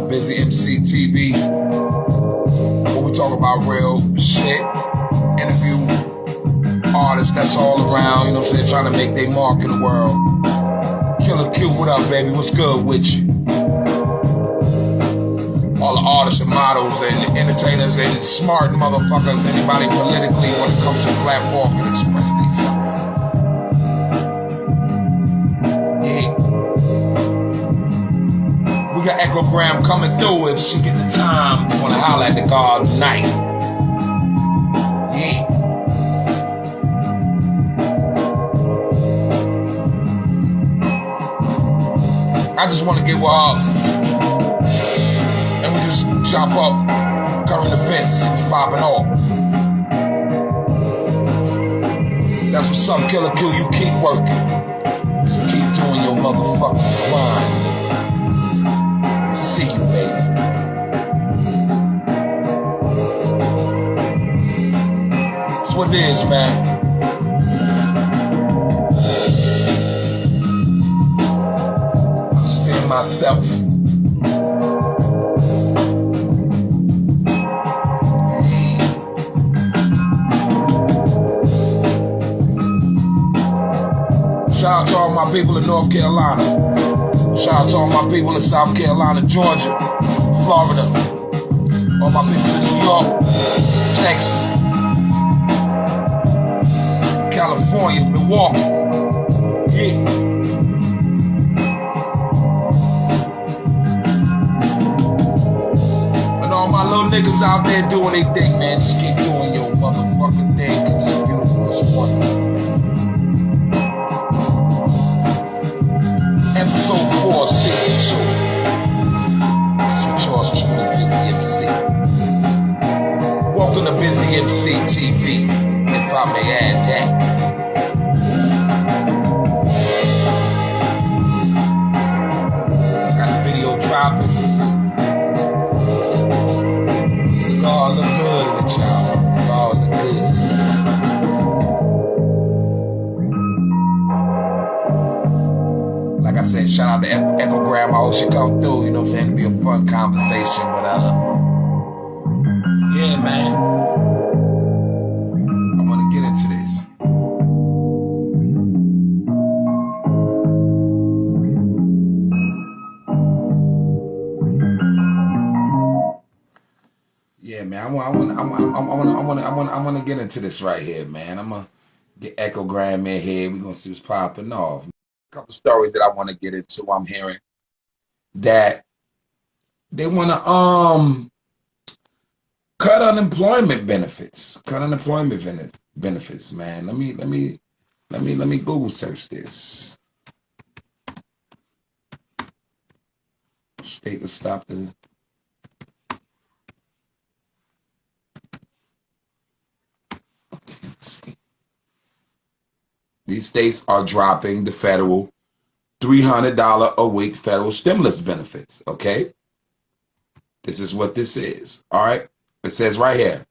Busy MC TV, where we talk about real shit, interview artists that's all around, you know what I'm saying, trying to make their mark in the world. Killer Q, what up, baby? What's good with you? All the artists and models and entertainers and smart motherfuckers, anybody politically want to come to the platform and express themselves. We got Echogram coming through if she get the time to want to holler at the God tonight. Yeah. I just want to get with her and we just chop up current events and what's popping off. That's what's up, Killer Q. You keep working. You keep doing your motherfucking grind. See you, baby. That's what it is, man. Spin myself. Shout out to all my people in North Carolina. Shout out to all my people in South Carolina, Georgia, Florida, all my people in New York, Texas, California, Milwaukee, yeah. And all my little niggas out there doing their thing, man, just keep doing your motherfucking thing, cause it's beautiful, it's wonderful. Episode 4, season 2. It's your Charles truly, Busy MC. Welcome to Busy MC TV, if I may add that. Got the video dropping. Look all look good in it, y'all. Look all look good. Like I said, shout out to Echogram. I hope she come through, you know what I'm saying? It'll be a fun conversation, but yeah, man. I want to get into this. Yeah, man. I want to get into this right here, man. I'm gonna get Echogram in here. We're gonna see what's popping off. A couple stories that I want to get into. I'm hearing that they want to cut unemployment benefits. Cut unemployment benefits, man. Let me Google search this. State to stop the. These states are dropping the federal $300 a week federal stimulus benefits, okay? This is what this is, all right? It says right here,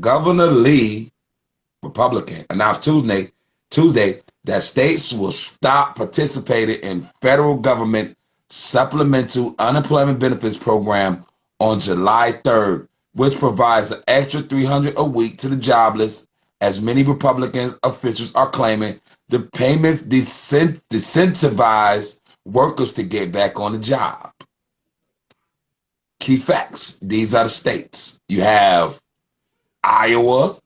Governor Lee, Republican, announced Tuesday that states will stop participating in federal government supplemental unemployment benefits program on July 3rd, which provides an extra $300 a week to the jobless, as many Republican officials are claiming the payments disincentivize workers to get back on the job. Key facts. These are the states. You have Iowa.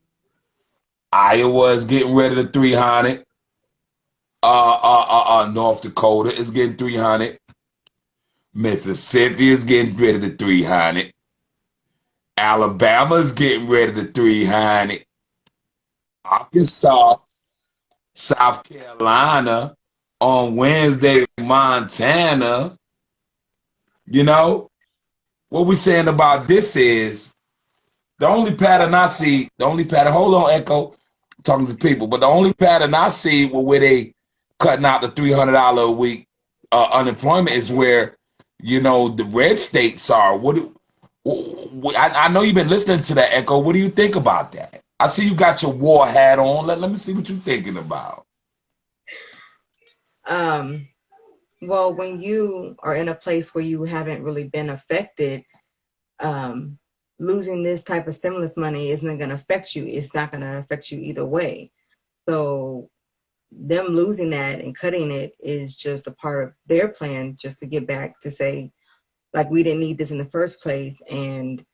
Iowa is getting rid of the 300. North Dakota is getting 300. Mississippi is getting rid of the 300. Alabama is getting rid of the 300. Arkansas, South Carolina, on Wednesday, Montana. You know, what we're saying about this is The only pattern I see, the only pattern. Hold on, Echo. I'm talking to people, but the only pattern I see where they cutting out the $300 a week unemployment is where, you know, the red states are. I know you've been listening to that, Echo. What do you think about that? I see you got your war hat on. Let me see what you're thinking about. Well, when you are in a place where you haven't really been affected, losing this type of stimulus money isn't going to affect you. It's not going to affect you either way. So them losing that and cutting it is just a part of their plan, just to get back to say, like, we didn't need this in the first place. And,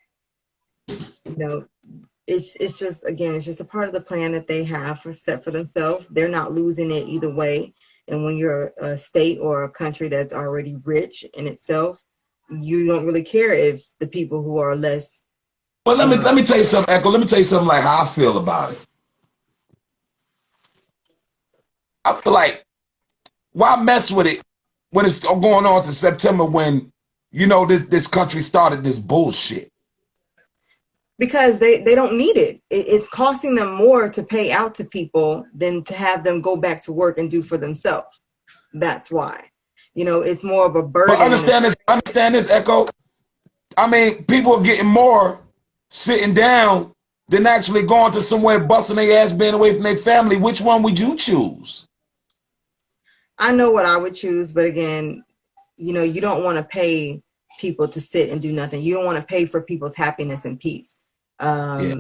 you know, it's just, again, it's just a part of the plan that they have set for themselves. They're not losing it either way. And when you're a state or a country that's already rich in itself, you don't really care if the people who are less. Well, let me tell you something, Echo. Let me tell you something like how I feel about it. I feel like, why mess with it when it's going on to September when, you know, this country started this bullshit? Because they don't need it. It's costing them more to pay out to people than to have them go back to work and do for themselves. That's why. You know, it's more of a burden. But understand this, Echo. I mean, people are getting more sitting down than actually going to somewhere busting their ass, being away from their family. Which one would you choose? I know what I would choose, but again, you know, you don't want to pay people to sit and do nothing. You don't want to pay for people's happiness and peace. Yeah.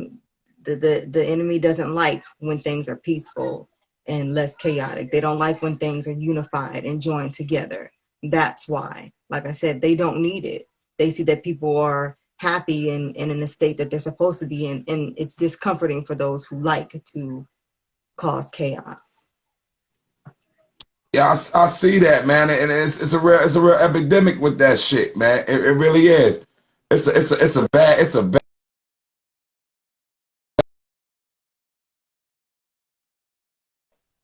The enemy doesn't like when things are peaceful and less chaotic. They don't like when things are unified and joined together. That's why, like I said, they don't need it. They see that people are happy and in the state that they're supposed to be in, and it's discomforting for those who like to cause chaos. Yeah, I see that, man, and it's a real epidemic with that shit, man. It really is. It's a bad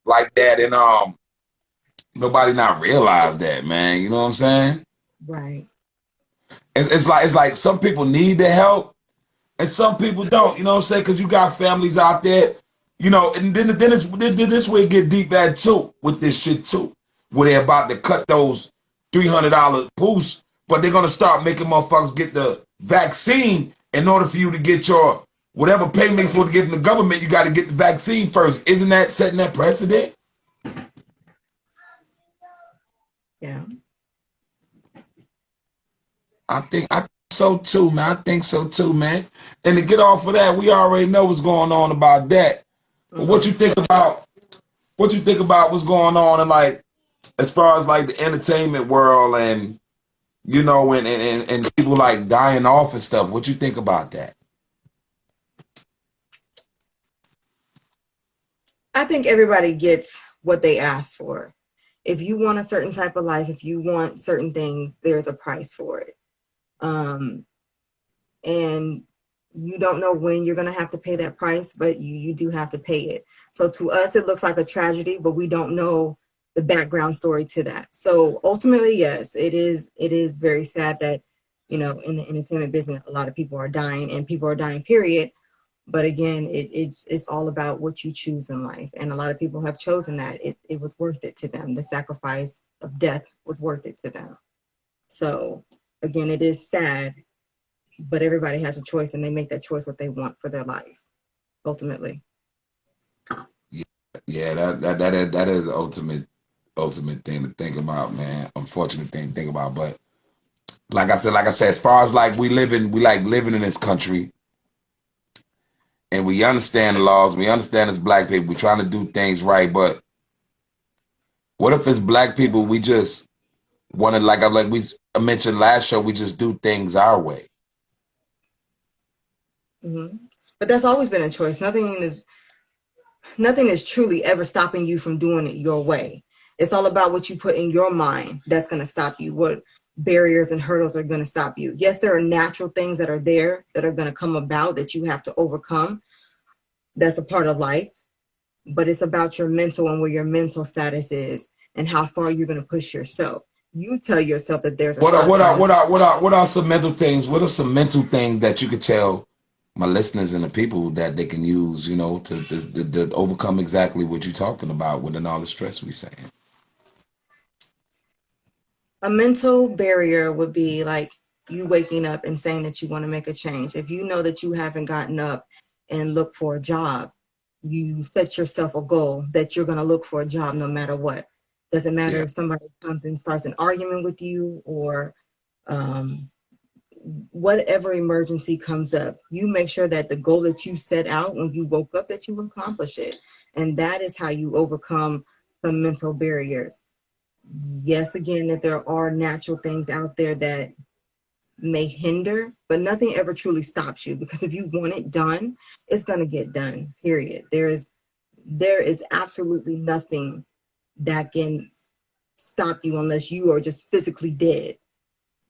like that, and nobody not realize that, man. You know what I'm saying? Right. It's like some people need the help and some people don't. You know what I'm saying? Because you got families out there, you know, and then this way it get deep bad too with this shit too, where they're about to cut those $300 boosts, but they're gonna start making motherfuckers get the vaccine in order for you to get your whatever payments for to get in the government. You got to get the vaccine first. Isn't that setting that precedent? Yeah. I think so too, man. I think so too, man. And to get off of that, we already know what's going on about that. But what you think about what's going on and like as far as like the entertainment world and you know and people like dying off and stuff. What you think about that? I think everybody gets what they ask for. If you want a certain type of life, if you want certain things, there's a price for it. Um, and you don't know when you're going to have to pay that price, but you do have to pay it. So to us, it looks like a tragedy, but we don't know the background story to that. So ultimately, yes, it is very sad that, you know, in the entertainment business, a lot of people are dying and people are dying, period. But again, it's all about what you choose in life. And a lot of people have chosen that. It was worth it to them. The sacrifice of death was worth it to them. So again, it is sad, but everybody has a choice and they make that choice what they want for their life, ultimately. Yeah, that is the ultimate thing to think about, man. Unfortunate thing to think about, but like I said, as far as like we like living in this country, and we understand the laws. We understand as black people, we're trying to do things right, but what if as black people we just want to like we mentioned last show, we just do things our way? Mm-hmm. But that's always been a choice. Nothing is truly ever stopping you from doing it your way. It's all about what you put in your mind that's going to stop you, what barriers and hurdles are going to stop you. Yes, there are natural things that are there that are going to come about that you have to overcome. That's a part of life, but it's about your mental and where your mental status is and how far you're going to push yourself. You tell yourself that there's a stop sign. What are some mental things? What are some mental things that you could tell my listeners and the people that they can use, to overcome exactly what you're talking about within all the stress we saying. A mental barrier would be like you waking up and saying that you want to make a change. If you know that you haven't gotten up and looked for a job, you set yourself a goal that you're going to look for a job no matter what. Doesn't matter Yeah. if somebody comes and starts an argument with you or um, whatever emergency comes up. You make sure that the goal that you set out when you woke up, that you accomplish it. And that is how you overcome some mental barriers. Yes, again, that there are natural things out there that may hinder, but nothing ever truly stops you, because if you want it done, it's going to get done, period. There is absolutely nothing that can stop you unless you are just physically dead.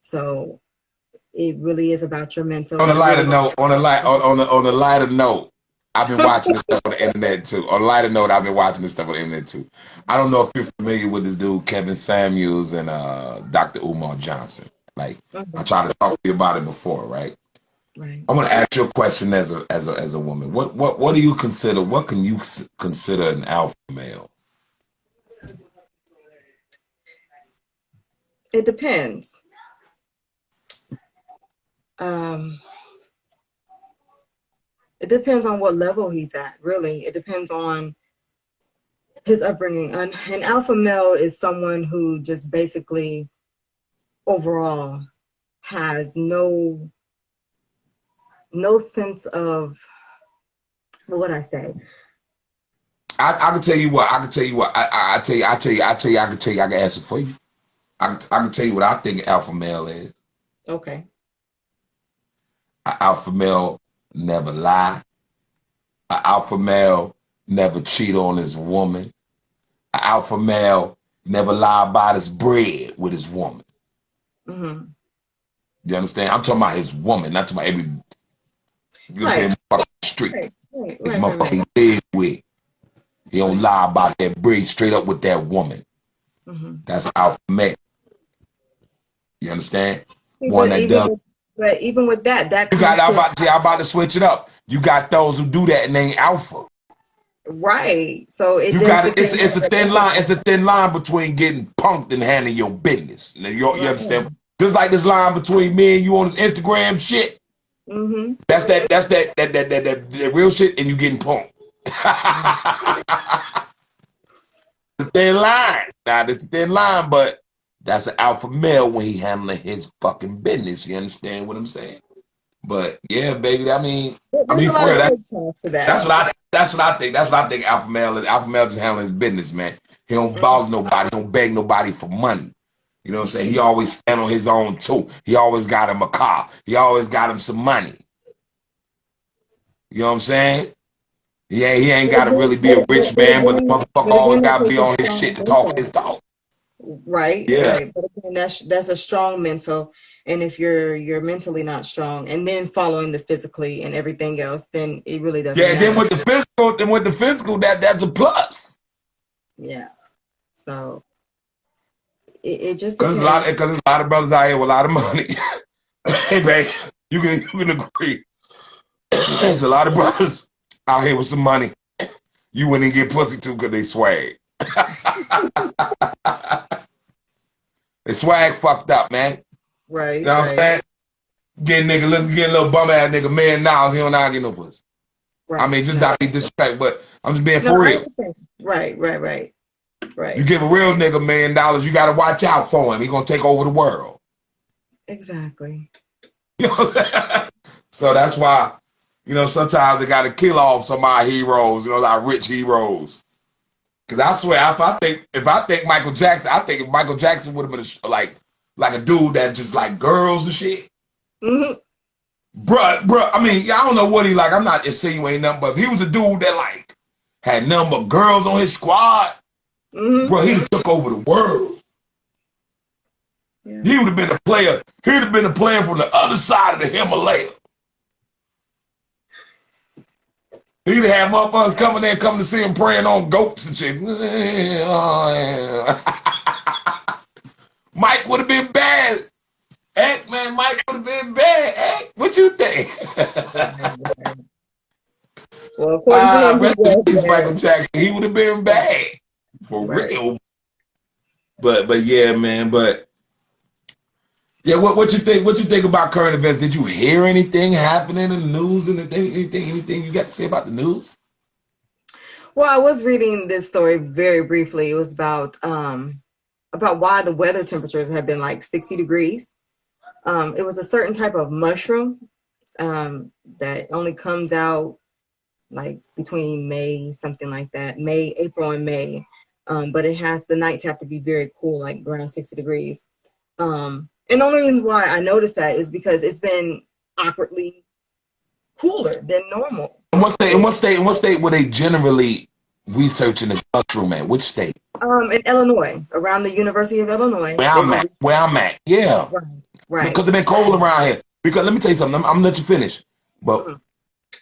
So it really is about your mental. On a And lighter really, note, on a lighter note, I've been watching this stuff on the internet too. On a lighter note, I've been watching this stuff on the internet too. I don't know if you're familiar with this dude, Kevin Samuels and Dr. Umar Johnson. Like, I tried to talk to you about it before, right? right. I want to ask you a question as a woman. What do you consider? What can you consider an alpha male? It depends. Um, it depends on what level he's at, really. It depends on his upbringing. An alpha male is someone who just basically overall has no sense of, what would I say? I can tell you what. I can tell you what. I tell you. I can tell you. I can answer for you. I can tell you what I think alpha male is. Okay. An alpha male never lie. An alpha male never cheat on his woman. An alpha male never lie about his bread with his woman. Mm-hmm. You understand? I'm talking about his woman, not talking about every, you know what I'm saying, motherfucker on the street. His motherfucker he live with. He don't lie about that bread, straight up with that woman. Mm-hmm. That's an alpha male. You understand? One But that does. even with that You comes got. to I'm about to switch it up. You got those who do that and they ain't alpha. right. So it You just got it. depends It's on a the thin line. level. It's a thin line between getting punked and handling your business. You Right. understand? Just like this line between me and you on this Instagram shit. Mm-hmm. That's that real shit, and you getting punked. The thin line. Now this is a thin line, but that's an alpha male when he handling his fucking business. You understand what I'm saying? But yeah, baby. There's a For lot real. of pitfalls to that. That's what I think. That's what I think alpha male is. Alpha male just handling his business, man. He don't bother nobody. He don't beg nobody for money. You know what I'm saying? He always stand on his own too. He always got him a car. He always got him some money. You know what I'm saying? He ain't got to really be a rich man, but the motherfucker always got to be on his shit to talk his talk. Right, Yeah. right. But again, that's a strong mental. And if you're mentally not strong, and then following the physically and everything else, then it really doesn't Yeah, matter. then with the physical, that's a plus. Yeah. So it just Because depends. there's a lot of brothers out here with a lot of money. Hey, babe, you can agree. There's a lot of brothers out here with some money. You wouldn't get pussy too because they swag. They swag fucked up, man. Right, You know what I'm saying? Getting a little bum ass nigga $1,000,000, he don't know how to get no pussy. right. I mean, just No. not be disrespect, but I'm just being No, for I real. understand. Right. You give a real nigga $1,000,000, you gotta watch out for him. He gonna take over the world. Exactly. You know what I'm saying? So that's why, sometimes they gotta kill off some of our heroes, our rich heroes. Cause I swear, if I think Michael Jackson, I think if Michael Jackson would have been like a dude that just like girls and shit. Mm-hmm. Bruh, I mean, I don't know what he like. I'm not insinuating nothing, but if he was a dude that like had nothing but girls on his squad, bro, he took over the world. Yeah. He would have been a player. He'd have been a player from the other side of the Himalaya. He'd have motherfuckers coming to see him praying on goats and shit. Mike would have been bad. Heck, man, Mike would have been bad. Heck, what you think? Well, according to him, he Rest in was peace, Michael bad. Jackson. He would have been bad for Right. real. But yeah, man. But yeah, what you think? What you think about current events? Did you hear anything happening in the news? Anything you got to say about the news? Well, I was reading this story very briefly. It was about why the weather temperatures have been like 60 degrees. It was a certain type of mushroom that only comes out like between May, something like that, May, April, and May. But it has the nights have to be very cool, like around 60 degrees. And the only reason why I noticed that is because it's been awkwardly cooler than normal. In what state were they generally researching the mushroom at? Which state? In Illinois, around the University of Illinois, they were Where I'm at, yeah. right, right. Because it's been cold around here. Because let me tell you something, I'm gonna let you finish. But Mhm.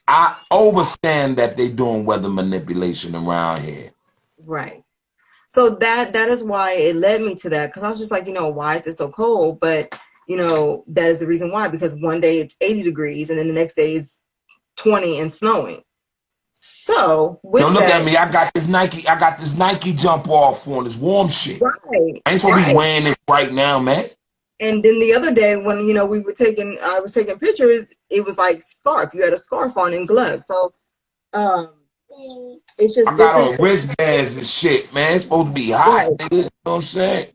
I understand that they doing weather manipulation around here. Right. So that is why it led me to that because I was just like, why is it so cold? But that is the reason why because one day it's 80 degrees and then the next day it's 20 and snowing. So Yo, with look at that, me. I got this Nike jump off on this warm shit. right, I ain't supposed to be right. wearing this right now, man. And then the other day when I was taking pictures, it was like scarf. You had a scarf on and gloves. So um, it's just I got different. on wristbands and shit, man. It's supposed to be hot, Right, nigga. You know what I'm saying?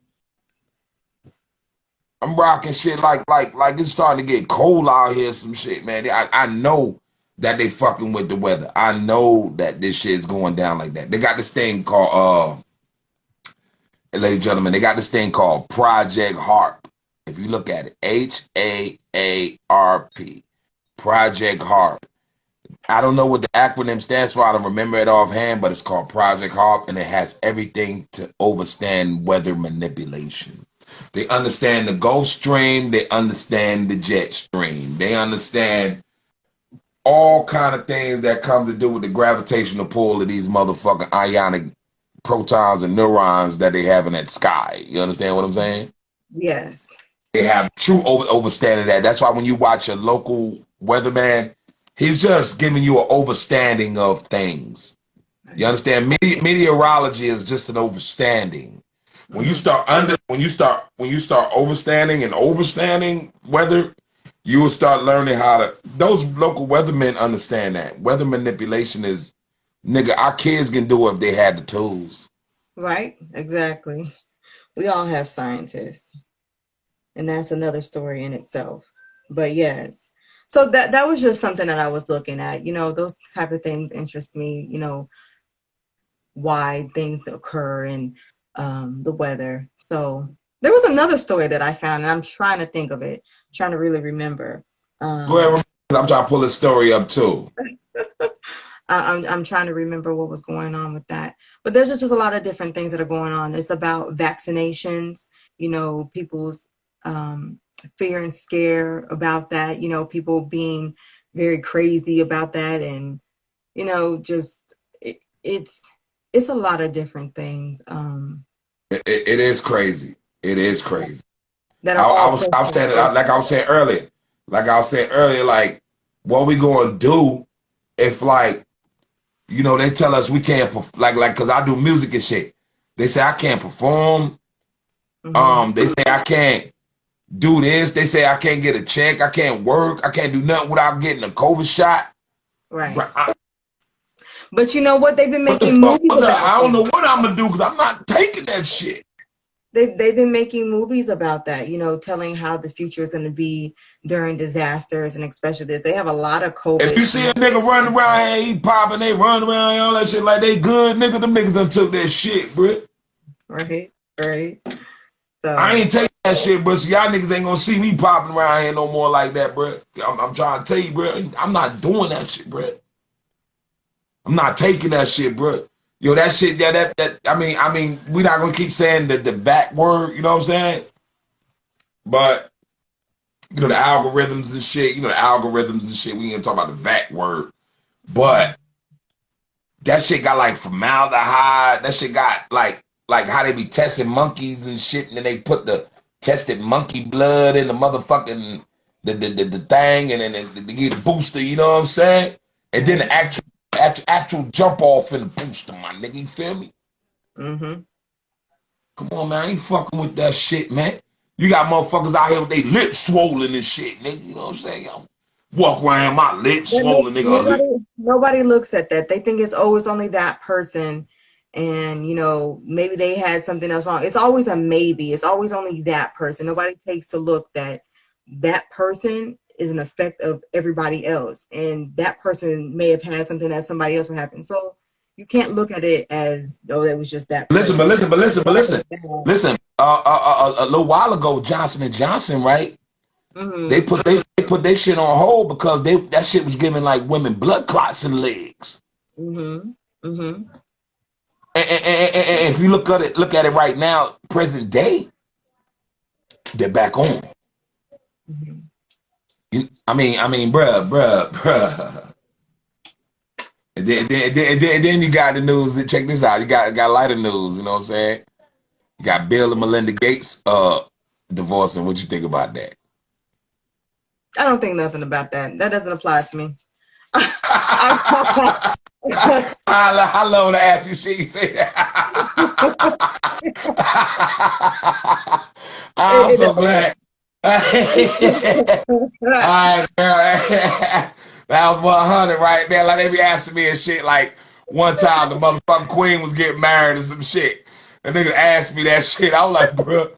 I'm rocking shit like it's starting to get cold out here. Some shit, man. I know that they fucking with the weather. I know that this shit is going down like that. They got this thing called ladies and gentlemen, they got this thing called Project HARP. If you look at it, HAARP, Project HARP. I don't know what the acronym stands for. I don't remember it offhand, but it's called Project HARP, and it has everything to overstand weather manipulation. They understand the Gulf Stream. They understand the jet stream. They understand all kind of things that come to do with the gravitational pull of these motherfucking ionic protons and neurons that they have in that sky. You understand what I'm saying? yes, They have true overstanding of that. That's why when you watch a local weatherman, he's just giving you an overstanding of things. You understand? Meteorology is just an overstanding. hmm When you start overstanding and overstanding weather, you will start learning how to. Those local weathermen understand that weather manipulation is, nigga. Our kids can do it if they had the tools. right, exactly. We all have scientists, and that's another story in itself. But yes, so that was just something that I was looking at. Those type of things interest me. Why things occur and the weather. So there was another story that I found, and I'm trying to think of it, trying to really remember. Um, Well, I'm trying to pull this story up too. I'm trying to remember what was going on with that. But there's just a lot of different things that are going on. It's about vaccinations, people's fear and scare about that, people being very crazy about that. And, just it's a lot of different things It is crazy. It is crazy. that are all I was saying like I was saying earlier, like what we gonna do if they tell us we can't like because I do music and shit. They say I can't perform. mm-hmm. They say I can't do this. They say I can't get a check. I can't work. I can't do nothing without getting a COVID shot. Right. But you know what? They've been What the making fuck? movies about I don't know that. what I'm gonna do because I'm not taking that shit. They've been making movies about that, telling how the future is going to be during disasters and especially this. They have a lot of If you COVID see a movies. nigga running around here, he popping, they running around here, all that shit like they good, nigga. Them niggas done took that shit, bro. Right, right. I So ain't taking that shit, bro. So y'all niggas ain't gonna see me popping around here no more like that, bro. I'm trying to tell you, bro. I'm not doing that shit, bro. I'm not taking that shit, bro. Yo, that shit, that. We not gonna keep saying the back word, you know what I'm saying? But the algorithms and shit, We ain't talk about the back word, but that shit got like formaldehyde. That shit got like how they be testing monkeys and shit, and then they put the tested monkey blood in the motherfucking the thing, and then they get a booster. You know what I'm saying? And then right. the actual jump off in the booster, my nigga. You feel me? Mm-hmm. Come on, man. I ain't fucking with that shit, man. You got motherfuckers out here with their lips swollen and shit, nigga. You know what I'm saying? Yo, walk around my lips But swollen, nigga. nobody looks at that. They think it's always only that person, and maybe they had something else wrong. It's always a maybe. It's always only that person. Nobody takes a look that person is an effect of everybody else, and that person may have had something that somebody else would happen. So you can't look at it as that was just that person. Listen. A little while ago, Johnson and Johnson, right? Mm-hmm. They put their shit on hold because that shit was giving like women blood clots in the legs. Mm-hmm. Mm-hmm. And if you look at it right now, present day, they're back on. Mm-hmm. I mean, bruh. And then you got the news. Check this out. You got lighter news. You know what I'm saying? You got Bill and Melinda Gates divorcing. What you think about that? I don't think nothing about that. That doesn't apply to me. I love to ask you shit. You say that. I'm so glad. All right, girl. That was 100 right there. Like they be asking me and shit. Like one time the motherfucking queen was getting married or some shit. The nigga asked me that shit. I was like, bro.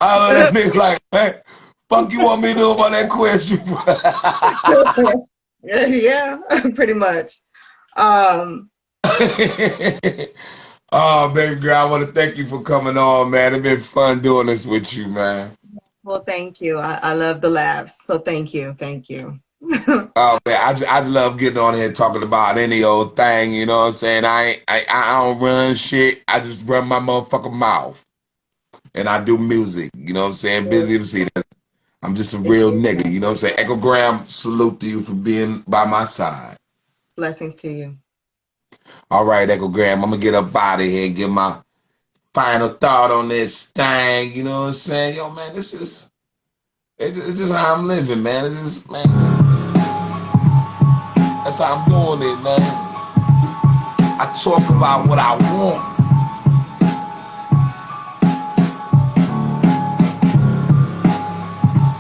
I was that nigga like, man, fuck you want me to do about that question, bro? Yeah, pretty much. Oh, baby girl, I want to thank you for coming on, man. It's been fun doing this with you, man. Well, thank you. I love the laughs. So thank you. Thank you. Oh man, I just love getting on here talking about any old thing, you know what I'm saying? I don't run shit. I just run my motherfucking mouth. And I do music, you know what I'm saying? Busy MC. I'm just a real nigga, you know what I'm saying? Echo Graham, salute to you for being by my side. Blessings to you. All right, Echo Graham, I'm gonna get up out of here and give my final thought on this thing, you know what I'm saying? Yo, man, it's just how I'm living, man. It's just, man, that's how I'm doing it, man. I talk about what I want.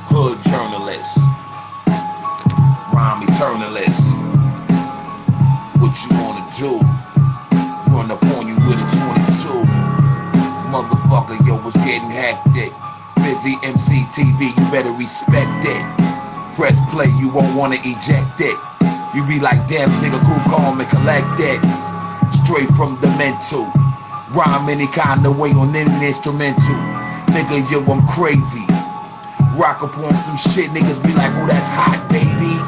Hood journalist, rhyme eternalist. What you wanna do? Run up on you with a 22. Motherfucker, yo, was getting hectic. Busy MC TV, you better respect it. Press play, you won't wanna eject it. You be like, damn, this nigga cool, calm and collect it. Straight from the mental. Rhyme any kind of way on any instrumental. Nigga, yo, I'm crazy. Rock up on some shit, niggas be like, oh, that's hot, baby.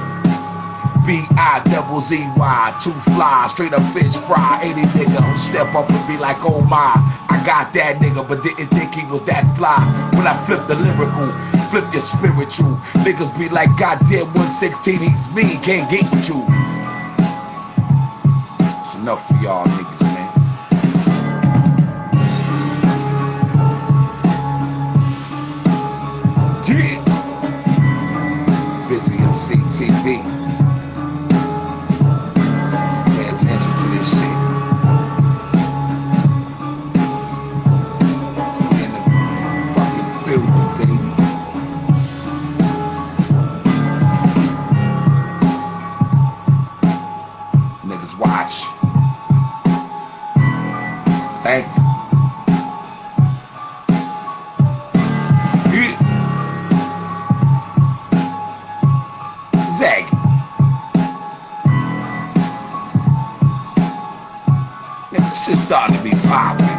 B-I-double-Z-Y, too fly, straight up fish fry. 80 nigga who step up and be like, oh my, I got that nigga, but didn't think he was that fly. When I flip the lyrical, flip your spiritual. Niggas be like, goddamn 116, he's mean, can't get with you. It's enough for y'all niggas, man. Yeah. Busy MC TV. Pay attention to this shit. We in the fucking building, baby. Niggas watch. Thank you. Zach. Shit starting to be popping.